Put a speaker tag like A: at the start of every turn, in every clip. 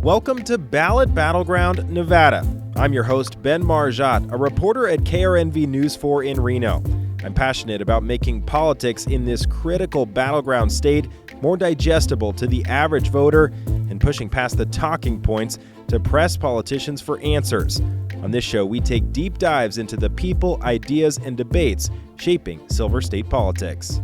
A: Welcome to Ballot Battleground, Nevada. I'm your host, Ben Marjat, a reporter at KRNV News 4 in Reno. I'm passionate about making politics in this critical battleground state more digestible to the average voter and pushing past the talking points to press politicians for answers. On this show, we take deep dives into the people, ideas, and debates shaping Silver State politics.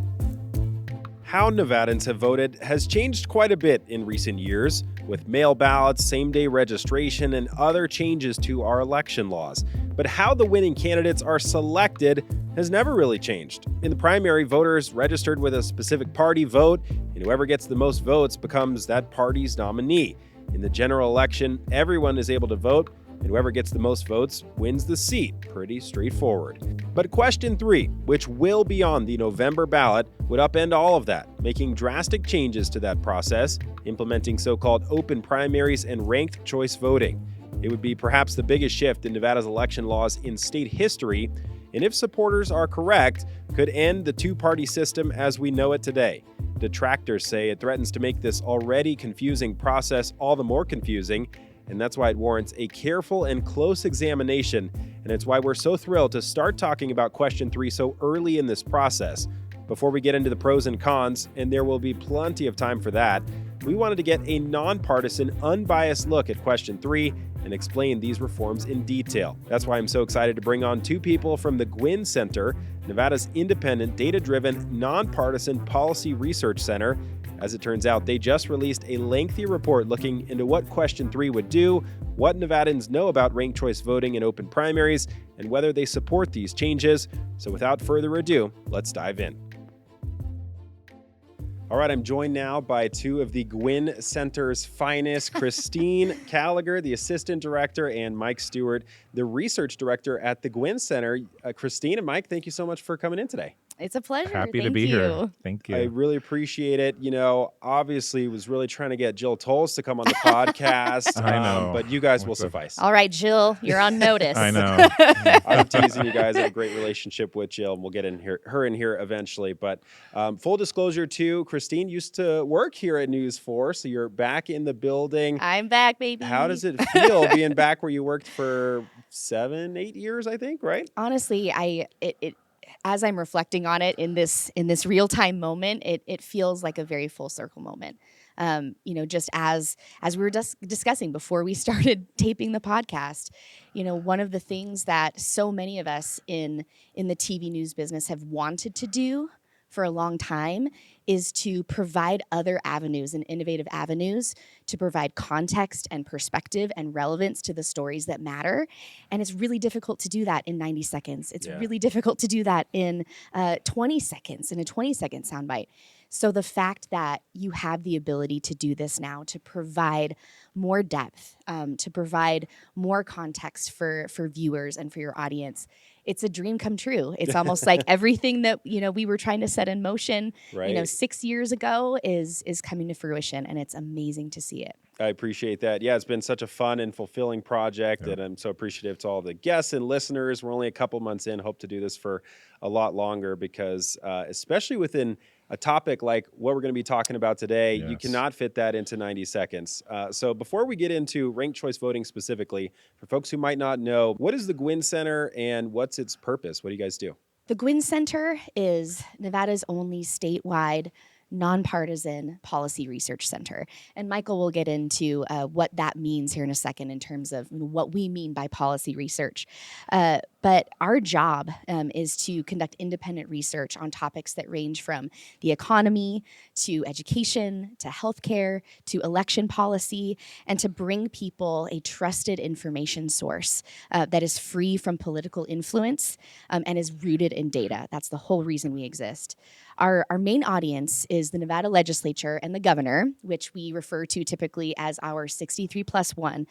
A: How Nevadans have voted has changed quite a bit in recent years, with mail ballots, same-day registration, and other changes to our election laws. But how the winning candidates are selected has never really changed. In the primary, voters registered with a specific party vote, and whoever gets the most votes becomes that party's nominee. In the general election, everyone is able to vote, and whoever gets the most votes wins the seat. Pretty straightforward. But question 3, which will be on the November ballot, would upend all of that, making drastic changes to that process, implementing so-called open primaries and ranked choice voting. It would be perhaps the biggest shift in Nevada's election laws in state history, and if supporters are correct, could end the two-party system as we know it today. Detractors say it threatens to make this already confusing process all the more confusing, and that's why it warrants a careful and close examination, and it's why we're so thrilled to start talking about question 3 so early in this process. Before we get into the pros and cons, and there will be plenty of time for that, we wanted to get a nonpartisan, unbiased look at question 3 and explain these reforms in detail. That's why I'm so excited to bring on two people from the Guinn Center, Nevada's independent, data-driven, nonpartisan policy research center. As it turns out, they just released a lengthy report looking into what question 3 would do, what Nevadans know about ranked choice voting and open primaries, and whether they support these changes. So without further ado, let's dive in. All right, I'm joined now by two of the Guinn Center's finest, Kristine Caliger, the assistant director, and Mike Stewart, the research director at the Guinn Center. Kristine and Mike, thank you so much for coming in today.
B: It's a pleasure.
C: Happy to be here. Thank you.
A: I really appreciate it. You know, obviously was really trying to get Jill Tolles to come on the podcast.
C: I know.
A: But you guys will suffice.
B: All right, Jill, you're on notice.
C: I know.
A: I'm teasing you guys. I have a great relationship with Jill, and we'll get her in here eventually. But full disclosure too, Kristine used to work here at News 4, so you're back in the building.
B: I'm back, baby.
A: How does it feel being back where you worked for 7-8 years, I think, right?
B: Honestly, as I'm reflecting on it in this real-time moment, it feels like a very full circle moment. Just as we were discussing before we started taping the podcast, one of the things that so many of us in the TV news business have wanted to do for a long time is to provide other avenues and innovative avenues to provide context and perspective and relevance to the stories that matter. And it's really difficult to do that in 90 seconds. It's really difficult to do that in 20 seconds, in a 20-second soundbite. So the fact that you have the ability to do this now, to provide more depth, to provide more context for viewers and for your audience, it's a dream come true. It's almost like everything that we were trying to set in motion, 6 years ago is coming to fruition, and it's amazing to see it.
A: I appreciate that. Yeah, it's been such a fun and fulfilling project, and I'm so appreciative to all the guests and listeners. We're only a couple months in. Hope to do this for a lot longer because, especially within a topic like what we're going to be talking about today, you cannot fit that into 90 seconds. So before we get into ranked choice voting specifically, for folks who might not know, what is the Guinn Center and what's its purpose? What do you guys do?
B: The Guinn Center is Nevada's only statewide nonpartisan policy research center. And Michael will get into what that means here in a second in terms of what we mean by policy research. But our job is to conduct independent research on topics that range from the economy to education to healthcare to election policy, and to bring people a trusted information source that is free from political influence and is rooted in data. That's the whole reason we exist. Our main audience is the Nevada legislature and the governor, which we refer to typically as our 63+1.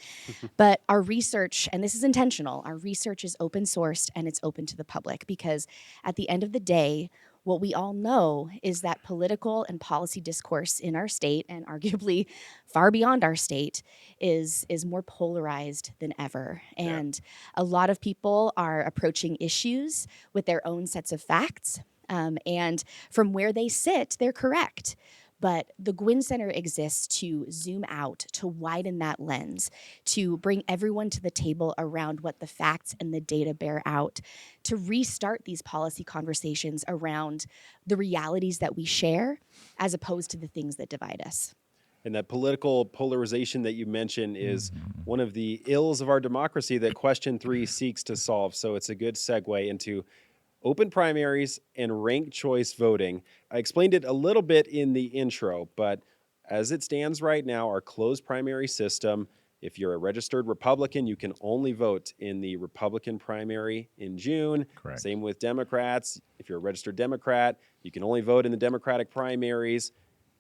B: But our research, and this is intentional, our research is open sourced and it's open to the public because at the end of the day, what we all know is that political and policy discourse in our state, and arguably far beyond our state, is more polarized than ever. And a lot of people are approaching issues with their own sets of facts. And from where they sit, they're correct. But the Guinn Center exists to zoom out, to widen that lens, to bring everyone to the table around what the facts and the data bear out, to restart these policy conversations around the realities that we share as opposed to the things that divide us.
A: And that political polarization that you mentioned is one of the ills of our democracy that question 3 seeks to solve. So it's a good segue into open primaries and ranked choice voting. I explained it a little bit in the intro, but as it stands right now, our closed primary system, if you're a registered Republican, you can only vote in the Republican primary in June.
C: Correct.
A: Same with Democrats. If you're a registered Democrat, you can only vote in the Democratic primaries.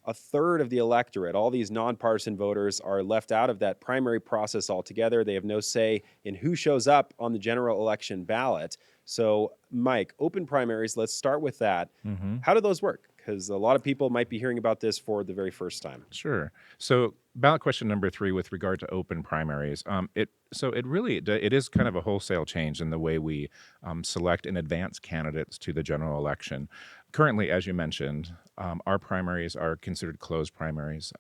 A: A third of the electorate, all these nonpartisan voters, are left out of that primary process altogether. They have no say in who shows up on the general election ballot. So, Mike, open primaries, let's start with that. How do those work? Because a lot of people might be hearing about this for the very first time.
C: Sure. So ballot question number 3 with regard to open primaries. It is kind of a wholesale change in the way we select and advance candidates to the general election. Currently, as you mentioned, our primaries are considered closed primaries.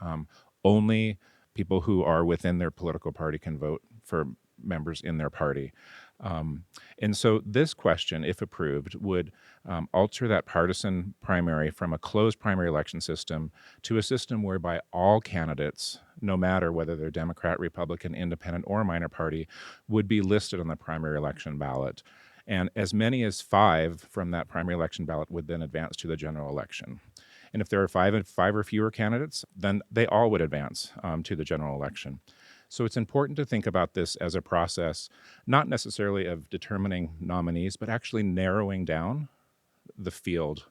C: Only people who are within their political party can vote for members in their party. And so this question, if approved, would alter that partisan primary from a closed primary election system to a system whereby all candidates, no matter whether they're Democrat, Republican, Independent, or minor party, would be listed on the primary election ballot. And as many as 5 from that primary election ballot would then advance to the general election. And if there are 5 or fewer candidates, then they all would advance to the general election. So it's important to think about this as a process, not necessarily of determining nominees, but actually narrowing down the field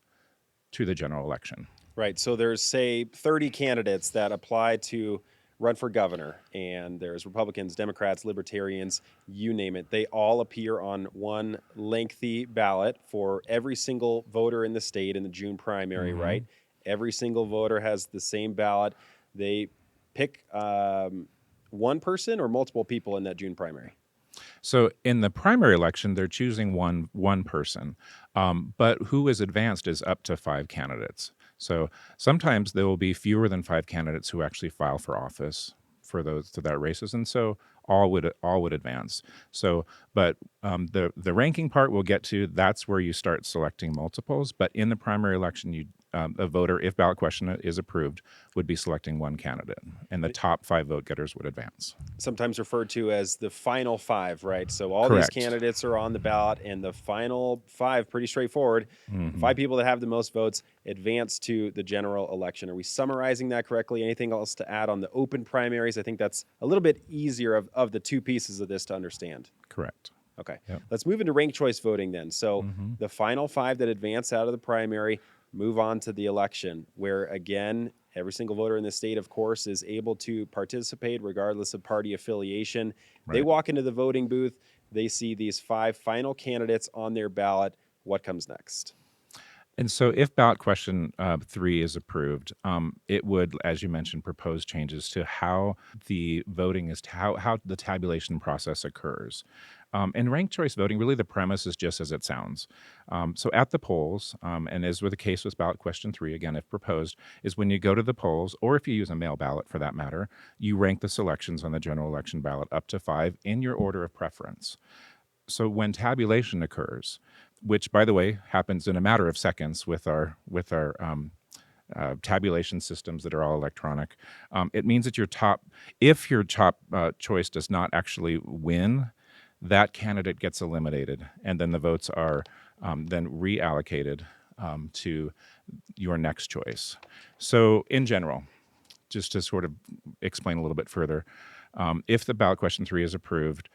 C: to the general election.
A: Right. So there's, say, 30 candidates that apply to run for governor, and there's Republicans, Democrats, Libertarians, you name it. They all appear on one lengthy ballot for every single voter in the state in the June primary, right? Every single voter has the same ballot. They pick one person or multiple people in that June primary?
C: So in the primary election, they're choosing one person, but who is advanced is up to 5 candidates. So sometimes there will be fewer than 5 candidates who actually file for office for that races, and so all would advance. So, but the ranking part we'll get to. That's where you start selecting multiples. But in the primary election, a voter, if ballot question is approved, would be selecting one candidate, and the top 5 vote getters would advance.
A: Sometimes referred to as the final 5, right? So all
C: Correct.
A: These candidates are on the ballot, and the final 5, pretty straightforward, 5 people that have the most votes advance to the general election. Are we summarizing that correctly? Anything else to add on the open primaries? I think that's a little bit easier of the 2 pieces of this to understand.
C: Correct.
A: Okay.
C: Yep.
A: Let's move into ranked choice voting then. So the final 5 that advance out of the primary move on to the election, where, again, every single voter in the state, of course, is able to participate regardless of party affiliation.
C: Right.
A: They walk into the voting booth. They see these 5 final candidates on their ballot. What comes next?
C: And so if ballot question 3 is approved, it would, as you mentioned, propose changes to how the voting is, how the tabulation process occurs. In ranked choice voting, really the premise is just as it sounds. So at the polls, and as with the case with ballot question 3, again, if proposed, is when you go to the polls, or if you use a mail ballot for that matter, you rank the selections on the general election ballot up to 5 in your order of preference. So when tabulation occurs, which, by the way, happens in a matter of seconds with our tabulation systems that are all electronic, it means that if your top choice does not actually win, that candidate gets eliminated, and then the votes are then reallocated to your next choice. So in general, just to sort of explain a little bit further, if the ballot question 3 is approved,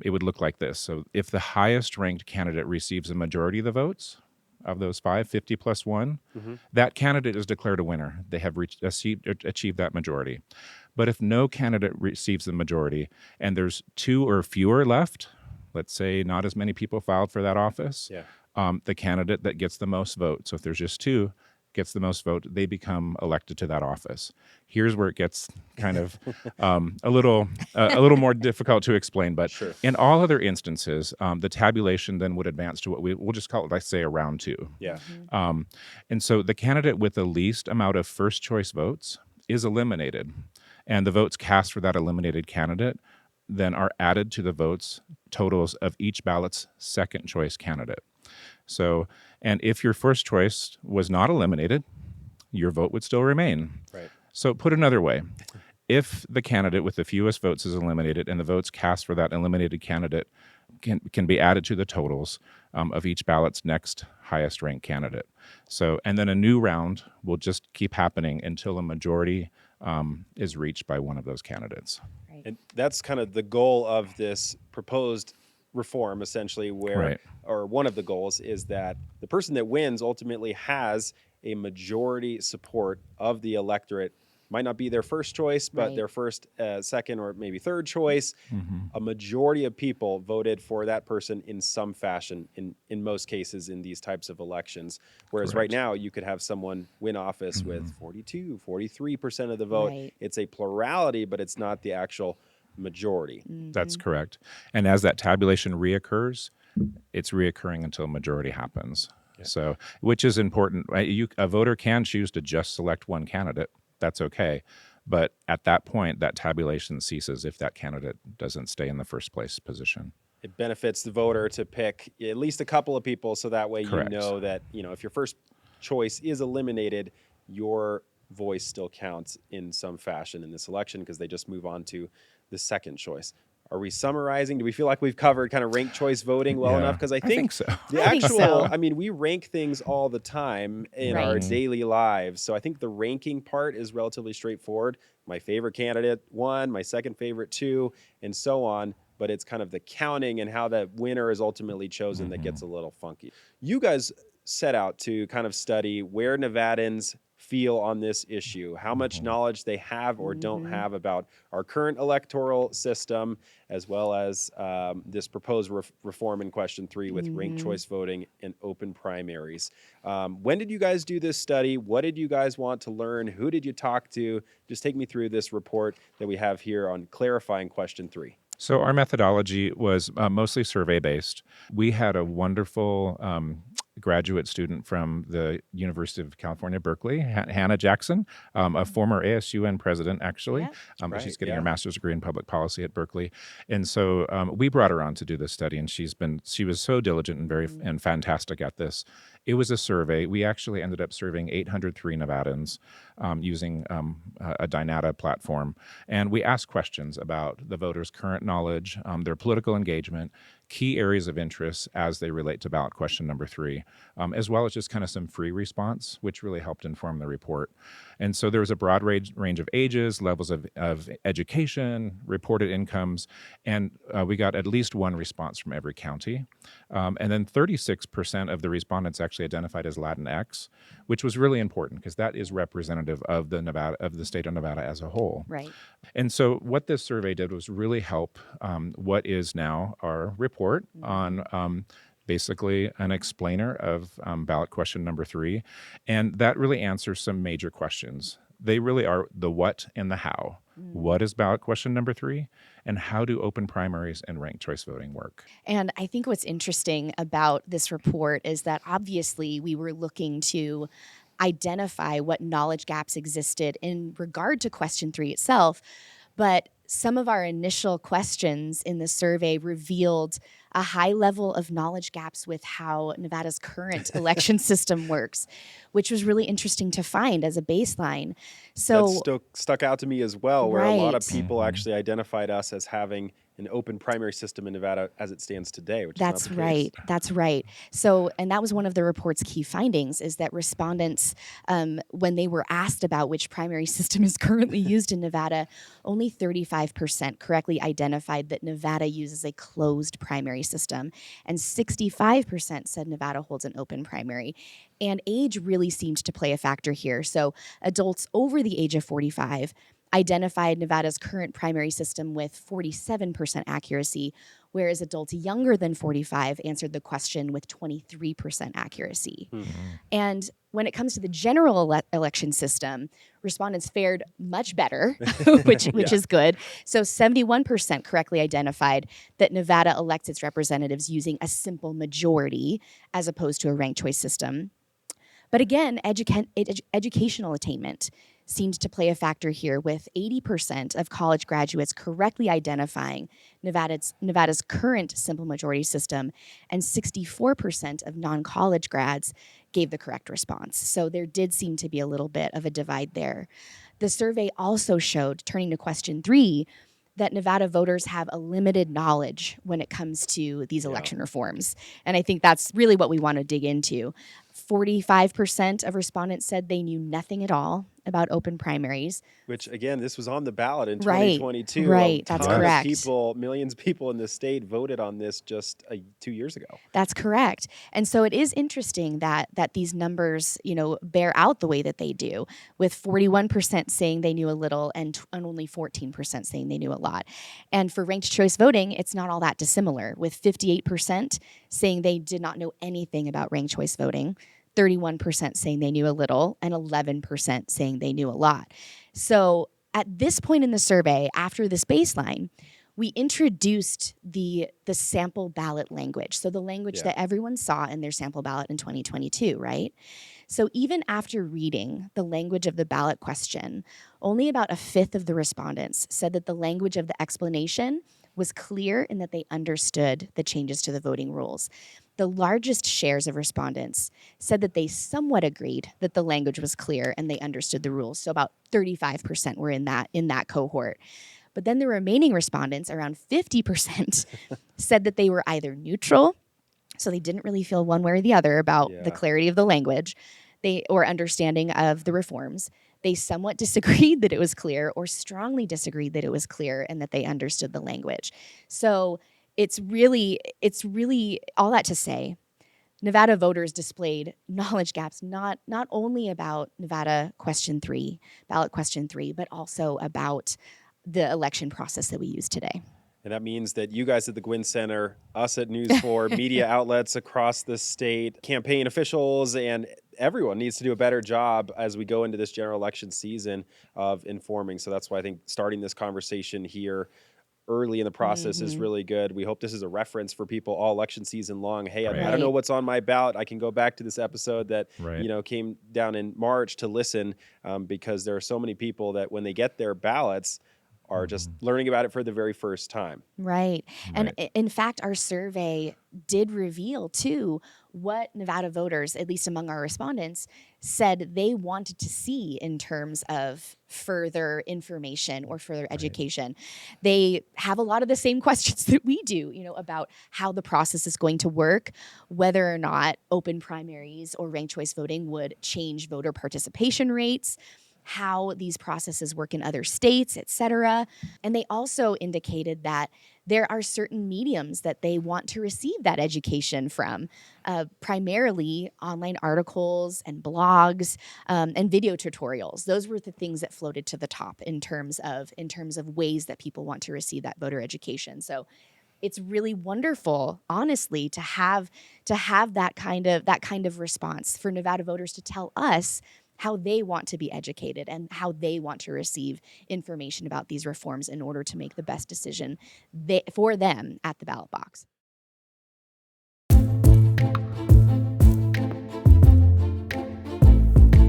C: it would look like this. So if the highest ranked candidate receives a majority of the votes of those 5, 50 plus 1, that candidate is declared a winner. They have achieved that majority. But if no candidate receives the majority and there's 2 or fewer left, let's say not as many people filed for that office, the candidate that gets the most votes, so if there's just 2, gets the most vote, they become elected to that office. Here's where it gets kind of a little more difficult to explain. But
A: Sure.
C: in all other instances, the tabulation then would advance to what we'll just call it, let's say, a round 2.
A: Yeah.
C: And so the candidate with the least amount of first choice votes is eliminated, and the votes cast for that eliminated candidate then are added to the votes totals of each ballot's second choice candidate. So, and if your first choice was not eliminated, your vote would still remain.
A: Right.
C: So put another way, if the candidate with the fewest votes is eliminated and the votes cast for that eliminated candidate can be added to the totals of each ballot's next highest ranked candidate. So, and then a new round will just keep happening until a majority is reached by one of those candidates.
B: Right.
A: And that's kind of the goal of this proposed reform, essentially, where,
C: Right.
A: or one of the goals is that the person that wins ultimately has a majority support of the electorate. Might not be their first choice, but
B: Right.
A: their first, second, or maybe third choice.
C: Mm-hmm.
A: A majority of people voted for that person in some fashion, in most cases in these types of elections. Whereas right
C: Correct.
A: now you could have someone win office with 42, 43% of the vote.
B: Right.
A: It's a plurality, but it's not the actual majority.
C: That's correct. And as that tabulation reoccurs, it's reoccurring until majority happens. So, which is important. Right? A voter can choose to just select one candidate. That's okay. But at that point, that tabulation ceases if that candidate doesn't stay in the first place position.
A: It benefits the voter to pick at least a couple of people, so that way
C: Correct.
A: you know that, if your first choice is eliminated, your voice still counts in some fashion in this election because they just move on to the second choice. Are we summarizing? Do we feel like we've covered kind of ranked choice voting well
C: Yeah,
A: enough? Because I
C: think so.
A: the
B: I think
A: actual,
B: so.
A: I mean, we rank things all the time in our
B: Right.
A: daily lives. So I think the ranking part is relatively straightforward. My favorite candidate 1, my second favorite 2, and so on. But it's kind of the counting and how that winner is ultimately chosen that gets a little funky. You guys set out to kind of study where Nevadans feel on this issue, how much knowledge they have or don't have about our current electoral system, as well as this proposed reform in question 3 with ranked choice voting and open primaries. When did you guys do this study? What did you guys want to learn? Who did you talk to? Just take me through this report that we have here on clarifying question 3.
C: So our methodology was mostly survey-based. We had a wonderful graduate student from the University of California, Berkeley, Hannah Jackson, a former ASUN president, actually.
B: Yep.
C: But she's
A: Right,
C: getting
A: yeah.
C: her master's degree in public policy at Berkeley. And so we brought her on to do this study, and she was so diligent and and fantastic at this. It was a survey. We actually ended up surveying 803 Nevadans using a Dynata platform. And we asked questions about the voters' current knowledge, their political engagement, key areas of interest as they relate to ballot question number 3, as well as just kind of some free response, which really helped inform the report. And so there was a broad range of ages, levels of education, reported incomes, and we got at least one response from every county. And then 36% of the respondents actually identified as Latinx, which was really important because that is representative of the state of Nevada as a whole.
B: Right.
C: And so what this survey did was really help what is now our report on basically an explainer of ballot question number 3. And that really answers some major questions. They really are the what and the how. What is ballot question number 3? And how do open primaries and ranked choice voting work?
B: And I think what's interesting about this report is that obviously we were looking to identify what knowledge gaps existed in regard to question 3 itself, but some of our initial questions in the survey revealed a high level of knowledge gaps with how Nevada's current election system works, which was really interesting to find as a baseline. So
A: That still stuck out to me as well, where a lot of
B: Right.
A: people actually identified us as having an open primary system in Nevada as it stands today, which
B: That's
A: is not the
B: right.
A: case.
B: That's right. So, and that was one of the report's key findings is that respondents, when they were asked about which primary system is currently used in Nevada, only 35% correctly identified that Nevada uses a closed primary system, and 65% said Nevada holds an open primary. And age really seemed to play a factor here. So, adults over the age of 45 identified Nevada's current primary system with 47% accuracy, whereas adults younger than 45 answered the question with 23% accuracy. And when it comes to the general election system, respondents fared much better, which is good. So 71% correctly identified that Nevada elects its representatives using a simple majority as opposed to a ranked choice system. But again, educational attainment seemed to play a factor here, with 80% of college graduates correctly identifying Nevada's current simple majority system, and 64% of non-college grads gave the correct response. So there did seem to be a little bit of a divide there. The survey also showed, turning to question 3, that Nevada voters have a limited knowledge when it comes to these election reforms. And I think that's really what we want to dig into. 45% of respondents said they knew nothing at all about open primaries.
A: Which, again, this was on the ballot in
B: Right,
A: 2022.
B: right,
A: A
B: that's
A: ton
B: correct.
A: of people, millions of people in the state voted on this just 2 years ago.
B: That's correct. And so it is interesting that these numbers, bear out the way that they do, with 41% saying they knew a little and only 14% saying they knew a lot. And for ranked choice voting, it's not all that dissimilar, with 58% saying they did not know anything about ranked choice voting, 31% saying they knew a little, and 11% saying they knew a lot. So at this point in the survey, after this baseline, we introduced the sample ballot language. So the language that everyone saw in their sample ballot in 2022, right? So even after reading the language of the ballot question, only about a fifth of the respondents said that the language of the explanation was clear and that they understood the changes to the voting rules. The largest shares of respondents said that they somewhat agreed that the language was clear and they understood the rules. So about 35% were in that cohort. But then the remaining respondents, around 50%, said that they were either neutral, so they didn't really feel one way or the other about the clarity of the language, or understanding of the reforms. They somewhat disagreed that it was clear, or strongly disagreed that it was clear and that they understood the language. So it's really all that to say, Nevada voters displayed knowledge gaps, not only about Nevada ballot question 3, but also about the election process that we use today.
A: And that means that you guys at the Guinn Center, us at News 4, media outlets across the state, campaign officials, and everyone needs to do a better job as we go into this general election season of informing. So that's why I think starting this conversation here early in the process is really good. We hope this is a reference for people all election season long. Hey, I don't know what's on my ballot. I can go back to this episode that came down in March to listen, because there are so many people that when they get their ballots are just learning about it for the very first time.
B: Right. And in fact, our survey did reveal, too, what Nevada voters, at least among our respondents, said they wanted to see in terms of further information or further education. They have a lot of the same questions that we do, about how the process is going to work, whether or not open primaries or ranked choice voting would change voter participation rates, how these processes work in other states, et cetera. And they also indicated that there are certain mediums that they want to receive that education from, primarily online articles and blogs, and video tutorials. Those were the things that floated to the top in terms of ways that people want to receive that voter education. So it's really wonderful, honestly, to have that kind of response for Nevada voters to tell us how they want to be educated and how they want to receive information about these reforms in order to make the best decision for them at the ballot box.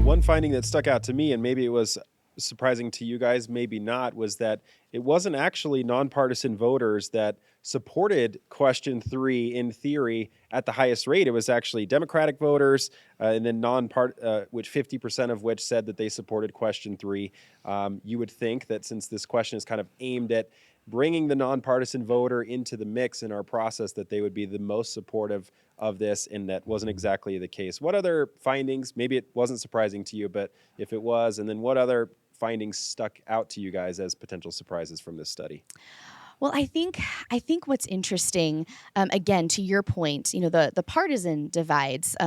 A: One finding that stuck out to me, and maybe it was surprising to you guys, maybe not, was that it wasn't actually nonpartisan voters that supported question 3 in theory at the highest rate. It was actually Democratic voters, and then which 50% of which said that they supported question 3. You would think that since this question is kind of aimed at bringing the nonpartisan voter into the mix in our process, that they would be the most supportive of this, and that wasn't exactly the case. What other findings, maybe it wasn't surprising to you, but if it was, and then what other findings stuck out to you guys as potential surprises from this study?
B: Well, I think what's interesting, again, to your point, the partisan divides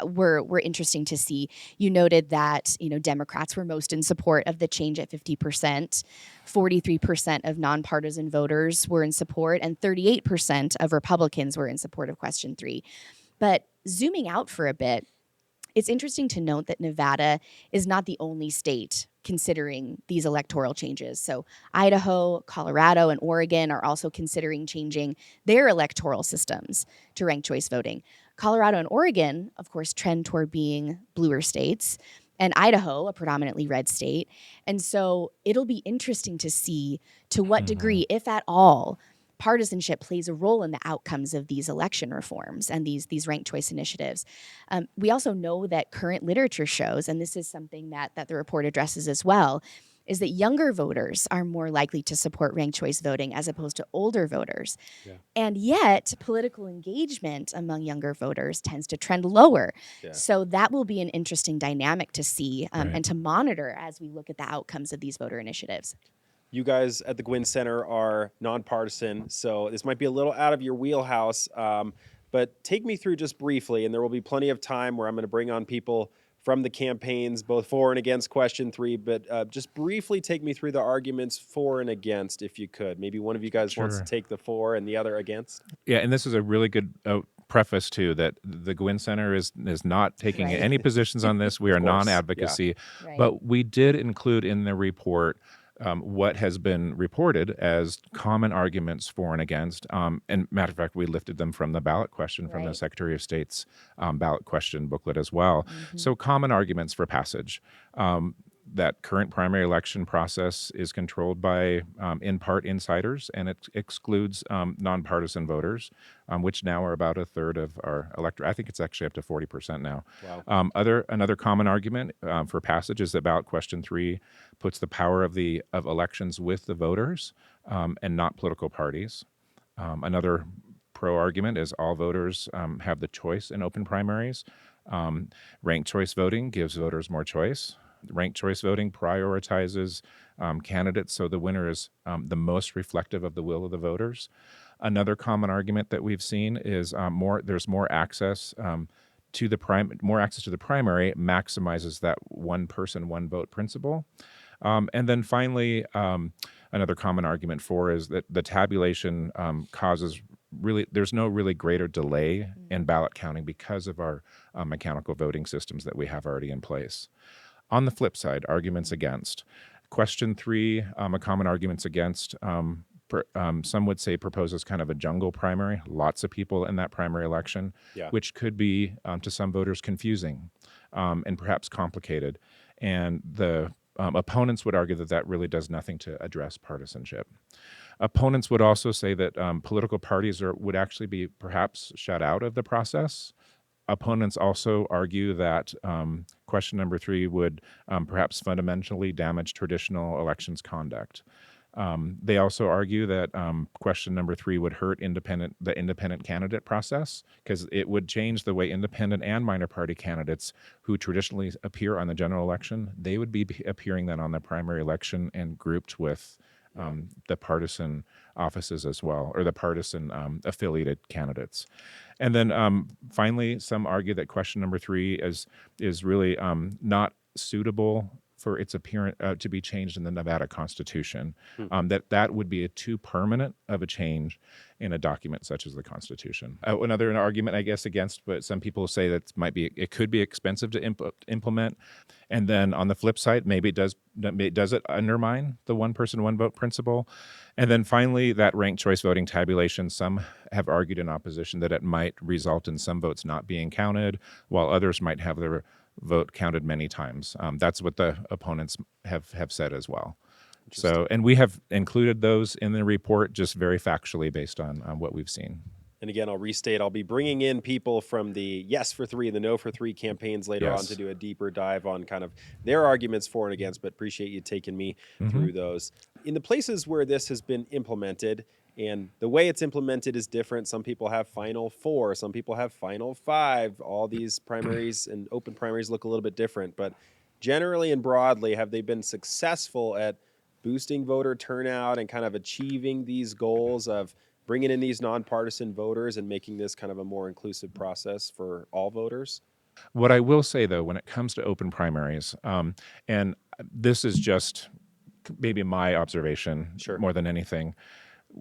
B: were interesting to see. You noted that Democrats were most in support of the change at 50%, 43% of nonpartisan voters were in support, and 38% of Republicans were in support of Question 3. But zooming out for a bit, it's interesting to note that Nevada is not the only state considering these electoral changes. So Idaho, Colorado, and Oregon are also considering changing their electoral systems to ranked choice voting. Colorado and Oregon, of course, trend toward being bluer states, and Idaho, a predominantly red state. And so it'll be interesting to see to what degree, if at all, partisanship plays a role in the outcomes of these election reforms and these ranked choice initiatives. We also know that current literature shows, and this is something that the report addresses as well, is that younger voters are more likely to support ranked choice voting as opposed to older voters.
A: Yeah.
B: And yet, political engagement among younger voters tends to trend lower.
A: Yeah.
B: So that will be an interesting dynamic to see
C: Right.
B: and to monitor as we look at the outcomes of these voter initiatives.
A: You guys at the Guinn Center are nonpartisan, so this might be a little out of your wheelhouse, but take me through just briefly, and there will be plenty of time where I'm going to bring on people from the campaigns, both for and against Question 3, but just briefly take me through the arguments for and against, if you could. Maybe one of you guys wants to
C: Sure.
A: take the for and the other against.
C: Yeah, and this is a really good preface too, that the Guinn Center is not taking
B: Right.
C: any positions on this. We are
A: Of course,
C: non-advocacy,
B: Right.
C: but we did include in the report what has been reported as common arguments for and against. And matter of fact, we lifted them from the ballot question from the
B: Right.
C: Secretary of State's ballot question booklet as well. So common arguments for passage. That current primary election process is controlled by, in part, insiders, and it excludes nonpartisan voters, which now are about a third of our electorate. I think it's actually up to 40% now.
A: Wow.
C: Another common argument for passage is that ballot question 3 puts the power of elections with the voters and not political parties. Another pro argument is all voters have the choice in open primaries. Ranked choice voting gives voters more choice. Ranked choice voting prioritizes candidates, so the winner is the most reflective of the will of the voters. Another common argument that we've seen is there's more access to the primary maximizes that one person, one vote principle. And then finally, another common argument for is that the tabulation causes there's no really greater delay in ballot counting because of our mechanical voting systems that we have already in place. On the flip side, arguments against. Question 3, a common arguments against, some would say proposes kind of a jungle primary, lots of people in that primary election,
A: Yeah.
C: which could be, to some voters, confusing and perhaps complicated. And the opponents would argue that really does nothing to address partisanship. Opponents would also say that political parties would actually be perhaps shut out of the process. Opponents also argue that question number 3 would perhaps fundamentally damage traditional elections conduct. They also argue that question number 3 would hurt the independent candidate process because it would change the way independent and minor party candidates who traditionally appear on the general election, they would be appearing then on the primary election and grouped with the partisan offices as well, or the partisan affiliated candidates. And then finally, some argue that question number 3 is really not suitable for its appearance to be changed in the Nevada Constitution. That would be too permanent of a change in a document such as the Constitution. Another argument, I guess, against, but some people say that it could be expensive to implement. And then on the flip side, maybe does it undermine the one person, one vote principle? And then finally, that ranked choice voting tabulation, some have argued in opposition that it might result in some votes not being counted, while others might have their vote counted many times. That's what the opponents have said as well. So, and we have included those in the report just very factually based on what we've seen.
A: And again, I'll restate, I'll be bringing in people from the yes for 3 and the no for 3 campaigns later on to do a deeper dive on kind of their arguments for and against, but appreciate you taking me through those. In the places where this has been implemented, and the way it's implemented is different. Some people have final 4, some people have final 5. All these primaries and open primaries look a little bit different, but generally and broadly, have they been successful at boosting voter turnout and kind of achieving these goals of bringing in these nonpartisan voters and making this kind of a more inclusive process for all voters?
C: What I will say, though, when it comes to open primaries, and this is just maybe my observation
A: Sure.
C: more than anything,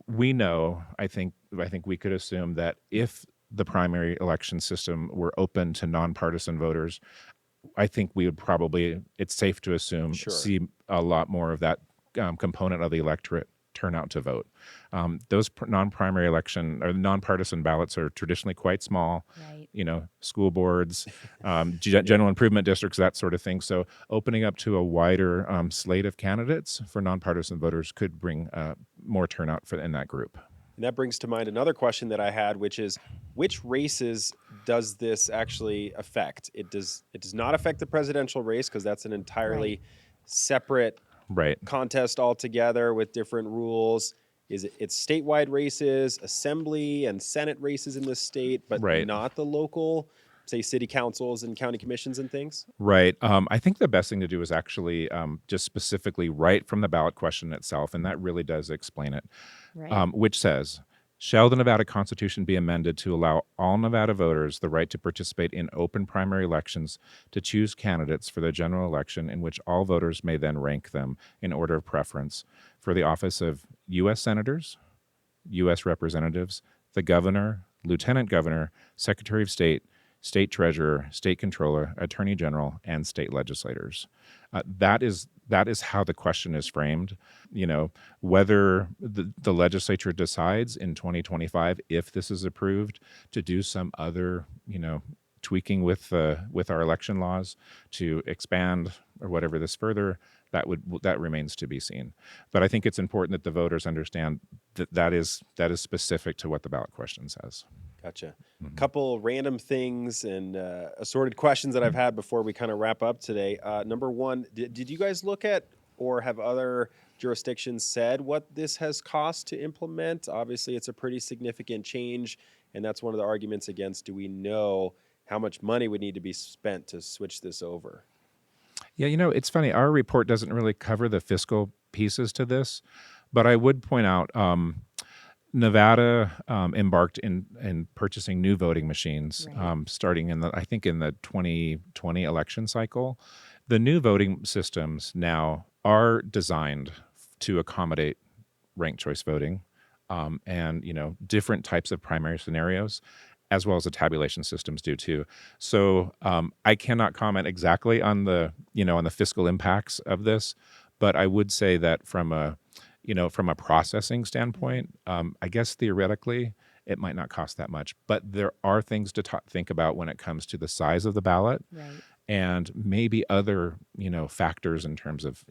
C: we know, I think we could assume that if the primary election system were open to nonpartisan voters, I think we would probably, it's safe to assume,
A: Sure.
C: see a lot more of that component of the electorate turn out to vote. Those non-primary election or nonpartisan ballots are traditionally quite small.
B: Right.
C: School boards, general improvement districts, that sort of thing. So opening up to a wider slate of candidates for nonpartisan voters could bring more turnout in that group.
A: And that brings to mind another question that I had, which is, which races does this actually affect? It does not affect the presidential race because that's an entirely separate contest altogether with different rules. It's statewide races, assembly and Senate races in the state, but not the local, say, city councils and county commissions and things?
C: Right. I think the best thing to do is actually just specifically write from the ballot question itself, and that really does explain it, which says, shall the Nevada Constitution be amended to allow all Nevada voters the right to participate in open primary elections to choose candidates for the general election in which all voters may then rank them in order of preference for the office of U.S. Senators, U.S. Representatives, the Governor, Lieutenant Governor, Secretary of State, State Treasurer, State Controller, Attorney General, and state legislators. That is how the question is framed. Whether the legislature decides in 2025, if this is approved, to do some other, tweaking with our election laws to expand or whatever this further, that remains to be seen. But I think it's important that the voters understand that is specific to what the ballot question says.
A: Gotcha. A couple random things and assorted questions that I've had before we kind of wrap up today. Number one, did you guys look at or have other jurisdictions said what this has cost to implement? Obviously, it's a pretty significant change, and that's one of the arguments against, do we know how much money would need to be spent to switch this over?
C: Yeah, it's funny. Our report doesn't really cover the fiscal pieces to this, but I would point out Nevada embarked in purchasing new voting machines starting in the 2020 election cycle. The new voting systems now are designed to accommodate ranked choice voting and different types of primary scenarios, as well as the tabulation systems do too. So I cannot comment exactly on the fiscal impacts of this, but I would say that from a processing standpoint, I guess theoretically it might not cost that much, but there are things to think about when it comes to the size of the ballot and maybe other factors in terms of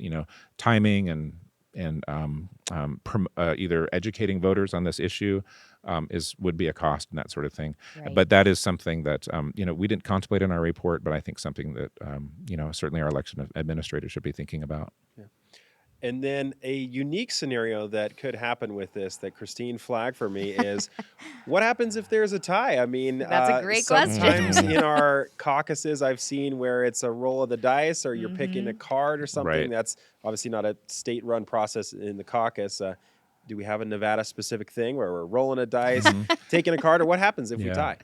C: timing and either educating voters on this issue would be a cost and that sort of thing. But that is something that we didn't contemplate in our report, but I think something that certainly our election administrators should be thinking about.
A: Yeah. And then a unique scenario that could happen with this that Kristine flagged for me is, what happens if there's a tie? I mean,
B: that's a great question.
A: Sometimes in our caucuses I've seen where it's a roll of the dice or you're picking a card or something. That's obviously not a state-run process in the caucus. Do we have a Nevada-specific thing where we're rolling a dice, taking a card, or what happens if we tie?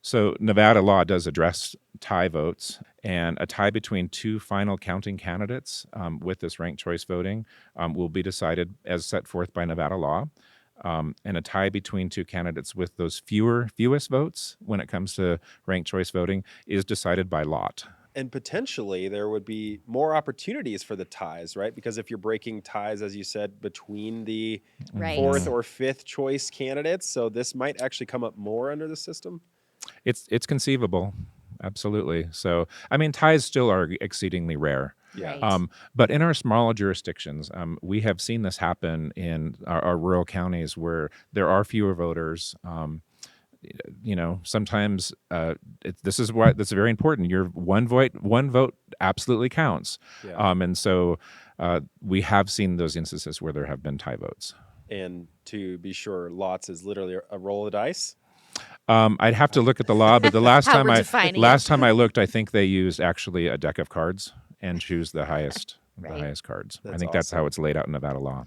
C: So Nevada law does address tie votes, and a tie between two final counting candidates with this ranked choice voting will be decided as set forth by Nevada law. And a tie between two candidates with those fewest votes when it comes to ranked choice voting is decided by lot.
A: And potentially there would be more opportunities for the ties, right? Because if you're breaking ties, as you said, between the fourth or fifth choice candidates, so this might actually come up more under the system.
C: It's conceivable, absolutely. So, I mean, ties still are exceedingly rare. But in our smaller jurisdictions, we have seen this happen in our rural counties where there are fewer voters. Sometimes this is very important. Your one vote absolutely counts. And so we have seen those instances where there have been tie votes.
A: And to be sure, lots is literally a roll of dice.
C: I'd have to look at the law, but the last time I looked, I think they used actually a deck of cards and choose the highest the
B: Right.
C: highest cards. I
A: That's
C: think that's how
A: awesome.
C: it's laid out in Nevada law.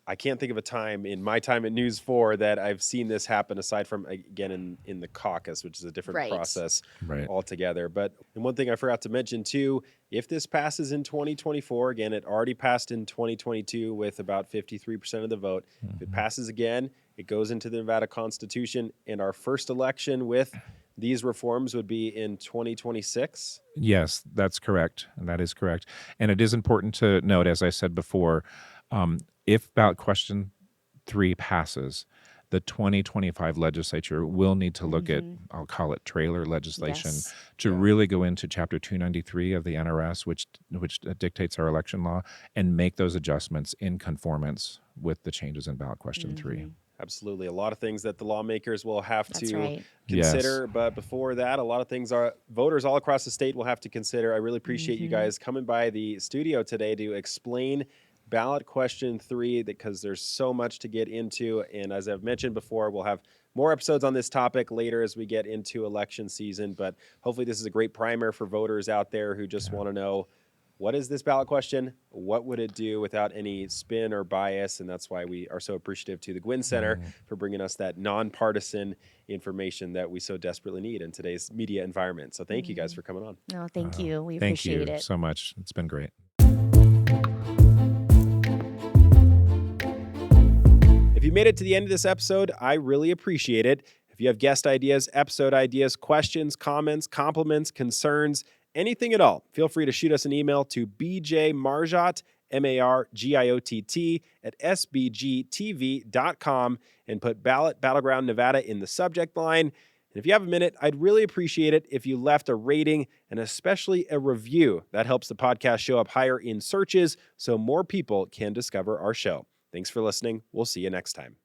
A: I can't think of a time in my time at News 4 that I've seen this happen aside from, again, in the caucus, which is a different
B: Right.
A: process
C: Right.
A: altogether. But and one thing I forgot to mention too, if this passes in 2024, again, it already passed in 2022 with about 53% of the vote. If it passes again, it goes into the Nevada Constitution, and our first election with these reforms would be in 2026.
C: Yes, that's correct. And that is correct. And it is important to note, as I said before, if ballot question 3 passes, the 2025 legislature will need to look at, I'll call it trailer legislation,
B: Yes.
C: to
A: Yeah.
C: really go into Chapter 293 of the NRS, which dictates our election law, and make those adjustments in conformance with the changes in ballot question 3.
A: Absolutely. A lot of things that the lawmakers will have
B: That's
A: to
B: right.
A: consider.
C: Yes.
A: But before that, a lot of things our voters all across the state will have to consider. I really appreciate you guys coming by the studio today to explain ballot question 3 because there's so much to get into. And as I've mentioned before, we'll have more episodes on this topic later as we get into election season. But hopefully this is a great primer for voters out there who just want to know, what is this ballot question? What would it do without any spin or bias? And that's why we are so appreciative to the Guinn Center for bringing us that nonpartisan information that we so desperately need in today's media environment. So thank you guys for coming on.
B: No, thank you. We
C: Thank
B: appreciate
C: you
B: it.
C: so much. It's been great.
A: If you made it to the end of this episode, I really appreciate it. If you have guest ideas, episode ideas, questions, comments, compliments, concerns, anything at all, feel free to shoot us an email to bjmarjot, MARGIOTT, at sbgtv.com and put ballot Battleground Nevada in the subject line. And if you have a minute, I'd really appreciate it if you left a rating and especially a review. That helps the podcast show up higher in searches so more people can discover our show. Thanks for listening. We'll see you next time.